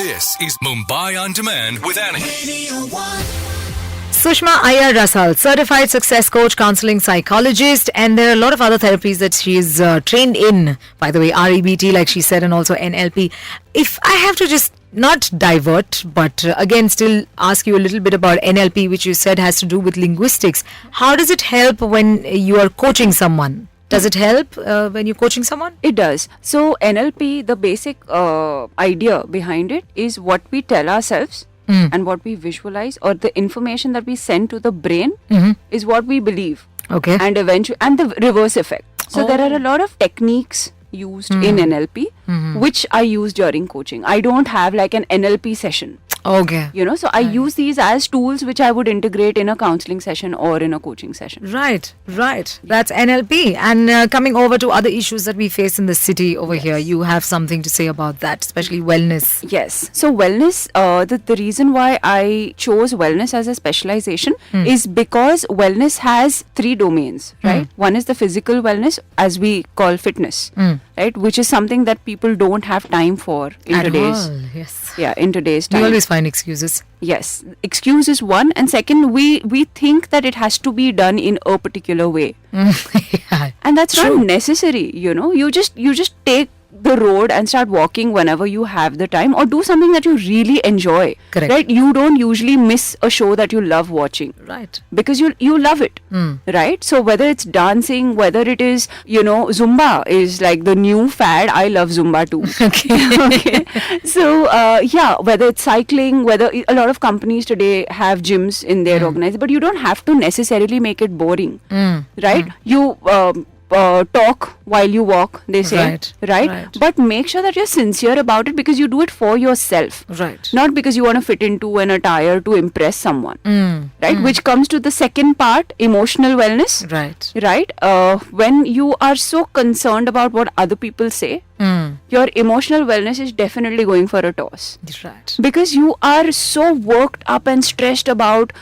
This is Mumbai On Demand with Annie. Sushma Iyer Rasal, certified success coach, counseling psychologist, and there are a lot of other therapies that she's trained in. By the way, REBT, like she said, and also NLP. If I have to just not divert, but again, still ask you a little bit about NLP, which you said has to do with linguistics. How does it help when you are coaching someone? Does it help when you're coaching someone? It does. So NLP, the basic idea behind it is what we tell ourselves and what we visualize, or the information that we send to the brain is what we believe. Okay. And eventually, and the reverse effect. So there are a lot of techniques used in NLP which I use during coaching. I don't have like an NLP session. Okay. So I use these as tools which I would integrate in a counseling session or in a coaching session. Right. That's NLP. And coming over to other issues that we face in the city over here, you have something to say about that, especially wellness. Yes. So wellness, the reason why I chose wellness as a specialization is because wellness has 3 domains, right? One is the physical wellness, as we call fitness, right? Which is something that people don't have time for in At today's. all, yes. Yeah, in today's We time. always find excuses. Yes. Excuse is one, and second, we think that it has to be done in a particular way. Yeah. And that's not necessary, You just take the road and start walking whenever you have the time, or do something that you really enjoy. Correct. Right? You don't usually miss a show that you love watching. Right. Because you love it. Right? So whether it's dancing, whether it is, Zumba is like the new fad. I love Zumba too. Okay. So whether it's cycling, whether a lot of companies today have gyms in their organization, but you don't have to necessarily make it boring. Right? You talk while you walk, they say, right? But make sure that you're sincere about it, because you do it for yourself, Right. not because you want to fit into an attire to impress someone, right? Which comes to the second part, emotional wellness, Right. when you are so concerned about what other people say, your emotional wellness is definitely going for a toss. Right. Because you are so worked up and stressed about,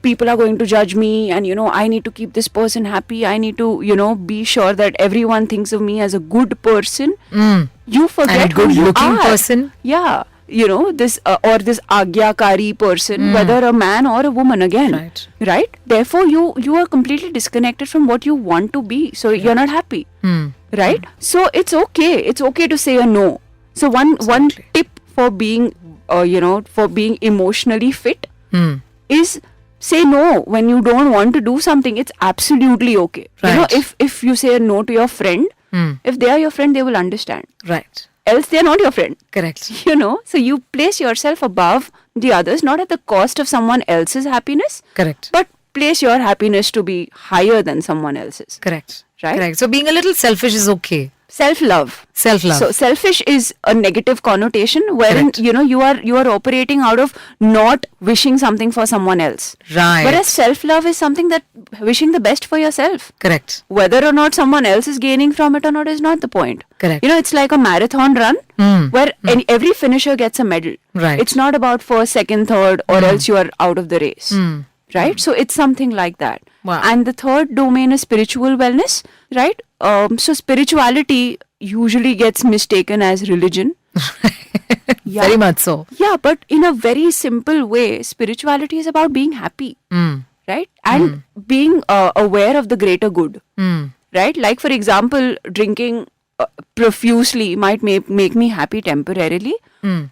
people are going to judge me, and, I need to keep this person happy. I need to, be sure that everyone thinks of me as a good person. You forget And a good who you looking are. person. Yeah. This or this Agyakari person, whether a man or a woman again. Right? Therefore, you are completely disconnected from what you want to be. So you're not happy. Right? So it's okay. It's okay to say a no. So one tip for being, for being emotionally fit is say no when you don't want to do something. It's absolutely okay. Right. If you say a no to your friend, if they are your friend, they will understand. Right. Else they are not your friend. Correct. So you place yourself above the others, not at the cost of someone else's happiness. Correct. But place your happiness to be higher than someone else's. Correct. Right? Correct. So being a little selfish is okay. Self-love. Self-love. So selfish is a negative connotation wherein, Correct. you are operating out of not wishing something for someone else. Right. Whereas self-love is something that wishing the best for yourself. Correct. Whether or not someone else is gaining from it or not is not the point. Correct. It's like a marathon run where every finisher gets a medal. Right. It's not about first, second, third, or else you are out of the race. Right? So it's something like that. Wow. And the third domain is spiritual wellness. Right? So spirituality usually gets mistaken as religion. Yeah. Very much so. Yeah, but in a very simple way, spirituality is about being happy. Right? And being aware of the greater good. Right? Like, for example, drinking profusely might make me happy temporarily,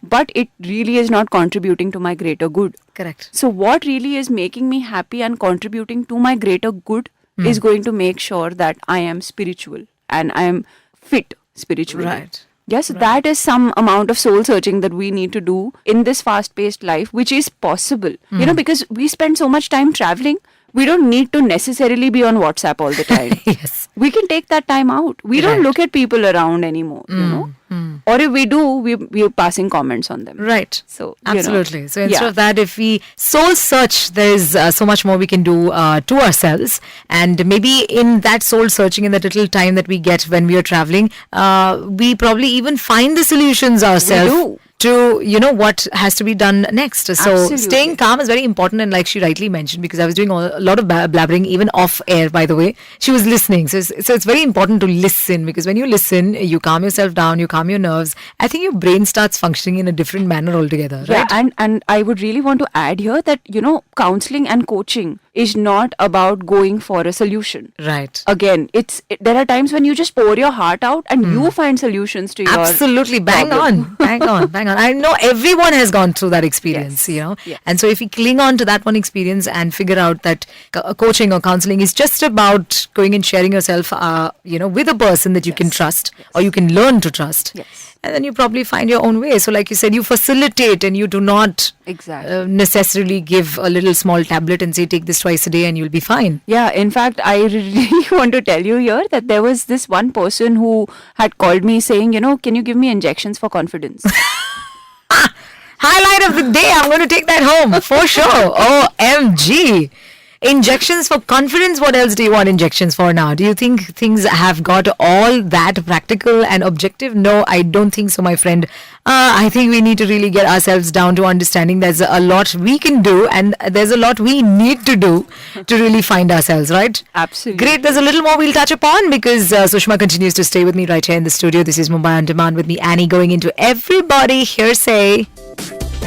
but it really is not contributing to my greater good. Correct. So what really is making me happy and contributing to my greater good is going to make sure that I am spiritual and I am fit spiritually. Right. Yes, that is some amount of soul searching that we need to do in this fast-paced life, which is possible. Because we spend so much time traveling, we don't need to necessarily be on WhatsApp all the time. Yes. We can take that time out. We don't look at people around anymore, Or if we do, we're passing comments on them. Right. So, absolutely. So instead of that, if we soul search, there is so much more we can do to ourselves. And maybe in that soul searching, in that little time that we get when we are traveling, we probably even find the solutions ourselves. We do. to, what has to be done next. So Absolutely. staying calm is very important. And like she rightly mentioned, because I was doing a lot of blabbering even off air, by the way, she was listening. So it's very important to listen, because when you listen, you calm yourself down, you calm your nerves. I think your brain starts functioning in a different manner altogether, right? Yeah, and I would really want to add here that, counseling and coaching is not about going for a solution. Right. Again, there are times when you just pour your heart out and you find solutions to your Absolutely. Bang problem. on. Bang on. I know everyone has gone through that experience, Yes. And so if you cling on to that one experience and figure out that coaching or counseling is just about going and sharing yourself, with a person that you can trust or you can learn to trust. Yes. And then you probably find your own way. So like you said, you facilitate and you do not Exactly. necessarily give a little small tablet and say, take this twice a day and you'll be fine. Yeah, in fact, I really want to tell you here that there was this one person who had called me saying, can you give me injections for confidence? Highlight of the day. I'm going to take that home for sure. OMG. Injections for confidence. What else do you want injections for now? Do you think things have got all that practical and objective? No, I don't think so, my friend. I think we need to really get ourselves down to understanding there's a lot we can do and there's a lot we need to do to really find ourselves, right? Absolutely. Great. There's a little more we'll touch upon because Sushma continues to stay with me right here in the studio. This is Mumbai On Demand with me, Annie, going into Everybody Hearsay.